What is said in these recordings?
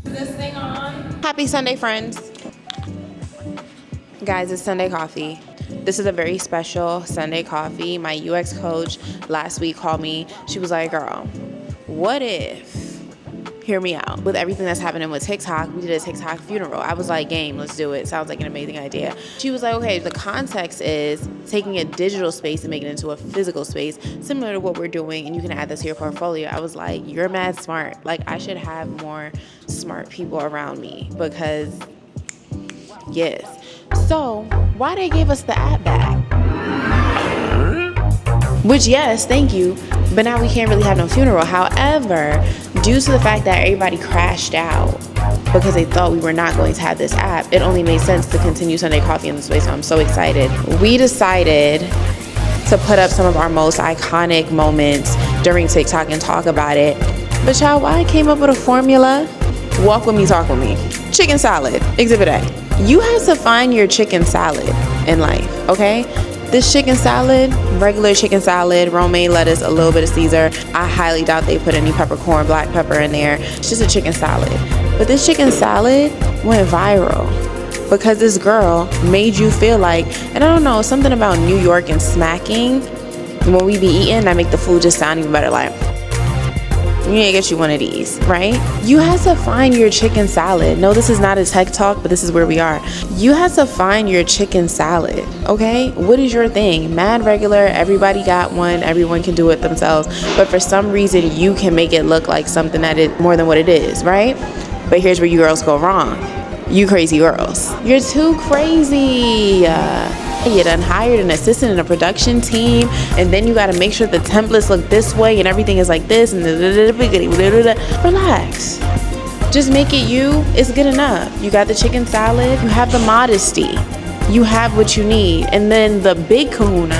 This thing on. Happy Sunday, friends. Guys, it's Sunday coffee. This is a very special Sunday coffee. My UX coach last week called me. She was like, girl, what if, hear me out, with everything that's happening with TikTok, we did a TikTok funeral. I was like, game, let's do it. Sounds like an amazing idea. She was like, okay, the context is taking a digital space and making it into a physical space, similar to what we're doing, and you can add this to your portfolio. I was like, you're mad smart. Like, I should have more smart people around me because, yes. So, why they gave us the app back? Which, yes, thank you, but now we can't really have no funeral. However, due to the fact that everybody crashed out because they thought we were not going to have this app, it only made sense to continue Sunday Coffee in this way, so I'm so excited. We decided to put up some of our most iconic moments during TikTok and talk about it. But y'all, why I came up with a formula? Walk with me, talk with me. Chicken salad, Exhibit A. You have to find your chicken salad in life, okay? This chicken salad, regular chicken salad, romaine lettuce, a little bit of Caesar. I highly doubt they put any peppercorn, black pepper in there. It's just a chicken salad. But this chicken salad went viral because this girl made you feel like, and I don't know, something about New York and smacking. When we be eating, that make the food just sound even better. Like, you need to get you one of these, right? You have to find your chicken salad. No, this is not a tech talk, but this is where we are. You have to find your chicken salad, okay? What is your thing? Mad regular, everybody got one, everyone can do it themselves, but for some reason, you can make it look like something that is more than what it is, right? But here's where you girls go wrong. You crazy girls. You're too crazy. You done hired an assistant and a production team, and then you got to make sure the templates look this way and everything is like this, and relax. Just make it you. It's good enough. You got the chicken salad. You have the modesty. You have what you need. And then the big kahuna,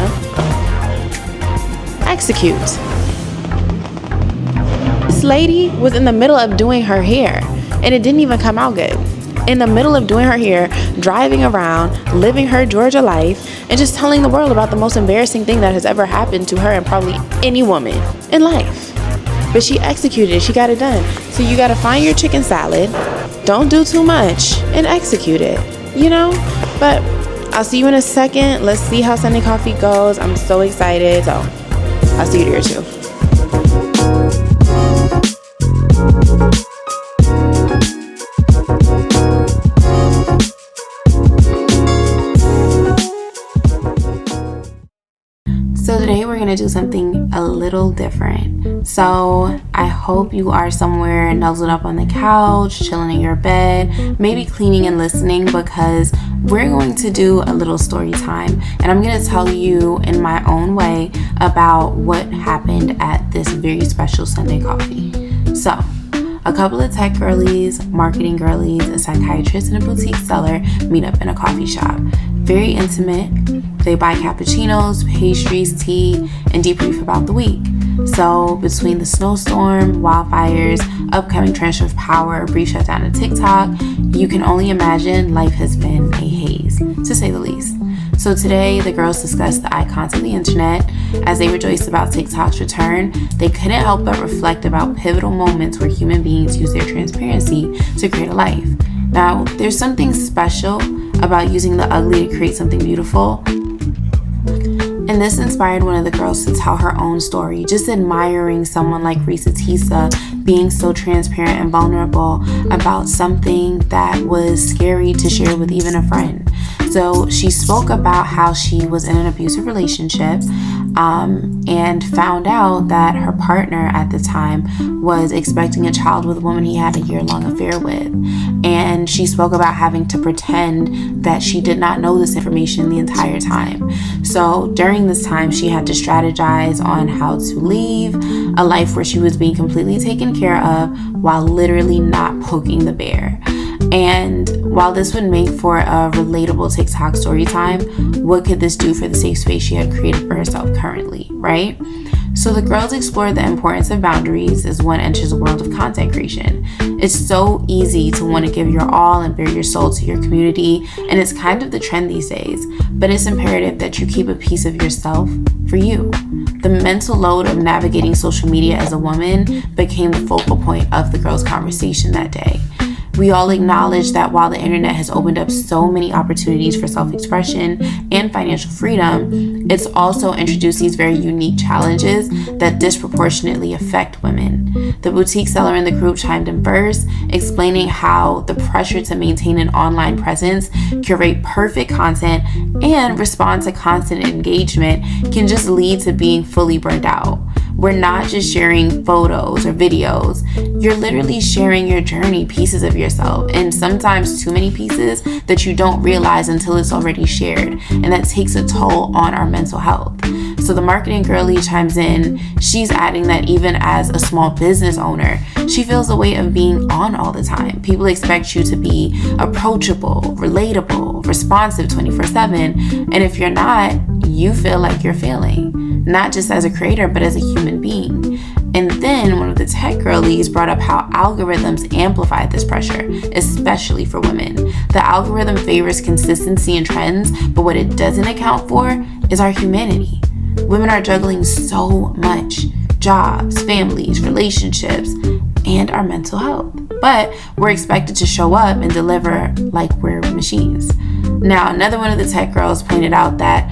execute. This lady was in the middle of doing her hair, and it didn't even come out good. In the middle of doing her hair, driving around, living her Georgia life, and just telling the world about the most embarrassing thing that has ever happened to her and probably any woman in life. But she executed it. She got it done. So you got to find your chicken salad, don't do too much, and execute it, you know? But I'll see you in a second. Let's see how Sunday Coffee goes. I'm so excited. So I'll see you there too. So today we're going to do something a little different. So I hope you are somewhere nuzzled up on the couch, chilling in your bed, maybe cleaning and listening, because we're going to do a little story time. And I'm going to tell you in my own way about what happened at this very special Sunday Coffee. So a couple of tech girlies, marketing girlies, a psychiatrist, and a boutique seller meet up in a coffee shop. Very intimate. They buy cappuccinos, pastries, tea, and debrief about the week. So between the snowstorm, wildfires, upcoming tranche of power, brief shutdown of TikTok, you can only imagine life has been a haze, to say the least. So today, the girls discussed the icons of the internet. As they rejoiced about TikTok's return, they couldn't help but reflect about pivotal moments where human beings use their transparency to create a life. Now, there's something special about using the ugly to create something beautiful. And this inspired one of the girls to tell her own story, just admiring someone like Risa Tisa being so transparent and vulnerable about something that was scary to share with even a friend. So she spoke about how she was in an abusive relationship and found out that her partner at the time was expecting a child with a woman he had a year-long affair with. And she spoke about having to pretend that she did not know this information the entire time. So during this time, she had to strategize on how to leave a life where she was being completely taken care of while literally not poking the bear. And while this would make for a relatable TikTok story time, what could this do for the safe space she had created for herself currently, right? So the girls explored the importance of boundaries as one enters the world of content creation. It's so easy to want to give your all and bare your soul to your community, and it's kind of the trend these days, but it's imperative that you keep a piece of yourself for you. The mental load of navigating social media as a woman became the focal point of the girls' conversation that day. We all acknowledge that while the internet has opened up so many opportunities for self-expression and financial freedom, it's also introduced these very unique challenges that disproportionately affect women. The boutique seller in the group chimed in first, explaining how the pressure to maintain an online presence, curate perfect content, and respond to constant engagement can just lead to being fully burned out. We're not just sharing photos or videos. You're literally sharing your journey, pieces of yourself, and sometimes too many pieces that you don't realize until it's already shared. And that takes a toll on our mental health. So the marketing girlie chimes in. She's adding that even as a small business owner, she feels the weight of being on all the time. People expect you to be approachable, relatable, responsive 24/7. And if you're not, you feel like you're failing. Not just as a creator, but as a human being. And then one of the tech girlies brought up how algorithms amplify this pressure, especially for women. The algorithm favors consistency and trends, but what it doesn't account for is our humanity. Women are juggling so much: jobs, families, relationships, and our mental health. But we're expected to show up and deliver like we're machines. Now, another one of the tech girls pointed out that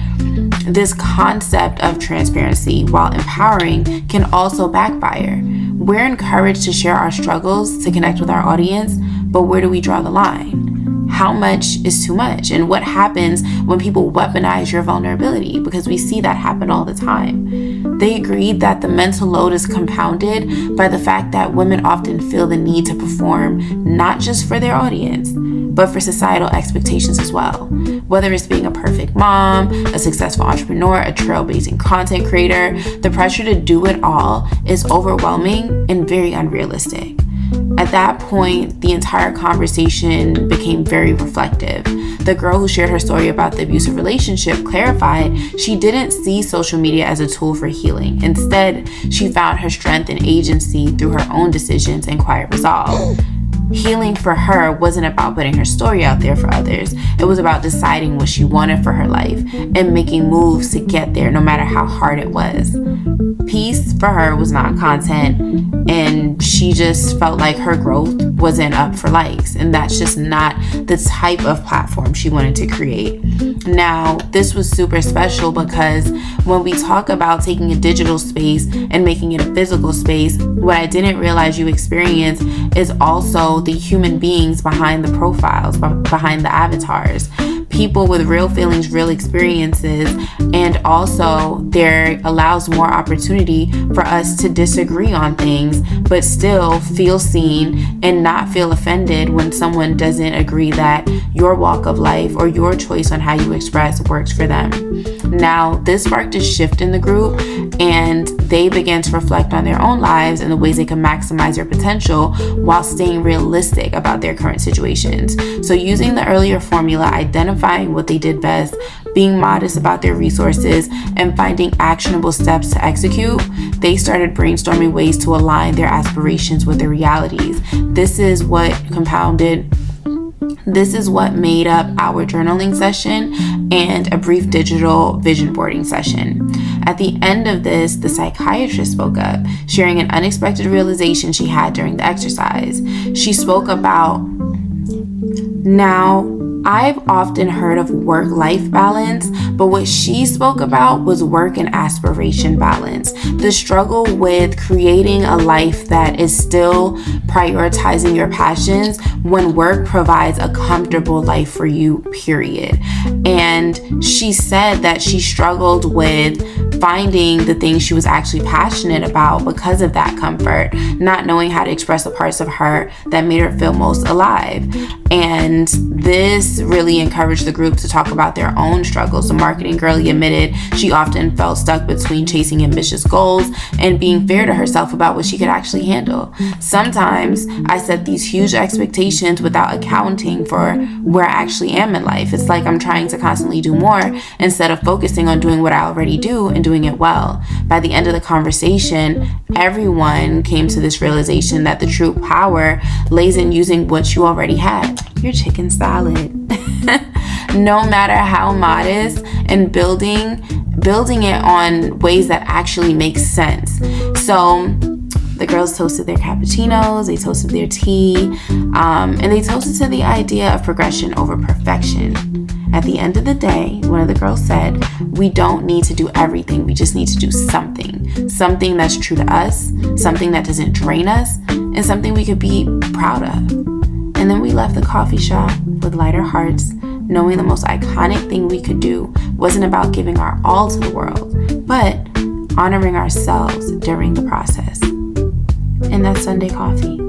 this concept of transparency, while empowering, can also backfire. We're encouraged to share our struggles to connect with our audience, but where do we draw the line? How much is too much? And what happens when people weaponize your vulnerability? Because we see that happen all the time. They agreed that the mental load is compounded by the fact that women often feel the need to perform not just for their audience, but for societal expectations as well. Whether it's being a perfect mom, a successful entrepreneur, a trailblazing content creator, the pressure to do it all is overwhelming and very unrealistic. At that point, the entire conversation became very reflective. The girl who shared her story about the abusive relationship clarified she didn't see social media as a tool for healing. Instead, she found her strength and agency through her own decisions and quiet resolve. Healing for her wasn't about putting her story out there for others. It was about deciding what she wanted for her life and making moves to get there, no matter how hard it was. Peace for her was not content, and she just felt like her growth wasn't up for likes, and that's just not the type of platform she wanted to create. Now, this was super special because when we talk about taking a digital space and making it a physical space, what I didn't realize you experience is also the human beings behind the profiles, behind the avatars. People with real feelings, real experiences, and also there allows more opportunity for us to disagree on things, but still feel seen and not feel offended when someone doesn't agree that your walk of life or your choice on how you express works for them. Now, this sparked a shift in the group, and they began to reflect on their own lives and the ways they can maximize their potential while staying realistic about their current situations. So using the earlier formula, identifying what they did best, being modest about their resources, and finding actionable steps to execute, they started brainstorming ways to align their aspirations with their realities. This is what made up our journaling session and a brief digital vision boarding session. At the end of this, the psychiatrist spoke up, sharing an unexpected realization she had during the exercise. She spoke about, now, I've often heard of work-life balance, but what she spoke about was work and aspiration balance. The struggle with creating a life that is still prioritizing your passions when work provides a comfortable life for you, period. And she said that she struggled with finding the things she was actually passionate about because of that comfort, not knowing how to express the parts of her that made her feel most alive. And this really encouraged the group to talk about their own struggles. The marketing girlie admitted she often felt stuck between chasing ambitious goals and being fair to herself about what she could actually handle. Sometimes I set these huge expectations without accounting for where I actually am in life. It's like I'm trying to constantly do more instead of focusing on doing what I already do and doing it well. By the end of the conversation, everyone came to this realization that the true power lays in using what you already had, your chicken salad. No matter how modest, and building it on ways that actually make sense. So The girls toasted their cappuccinos, they toasted their tea, and they toasted to the idea of progression over perfection. At the end of the day, one of the girls said, we don't need to do everything. We just need to do something that's true to us, something that doesn't drain us, and something we could be proud of. And then we left the coffee shop with lighter hearts, knowing the most iconic thing we could do wasn't about giving our all to the world, but honoring ourselves during the process. And that's Sunday coffee.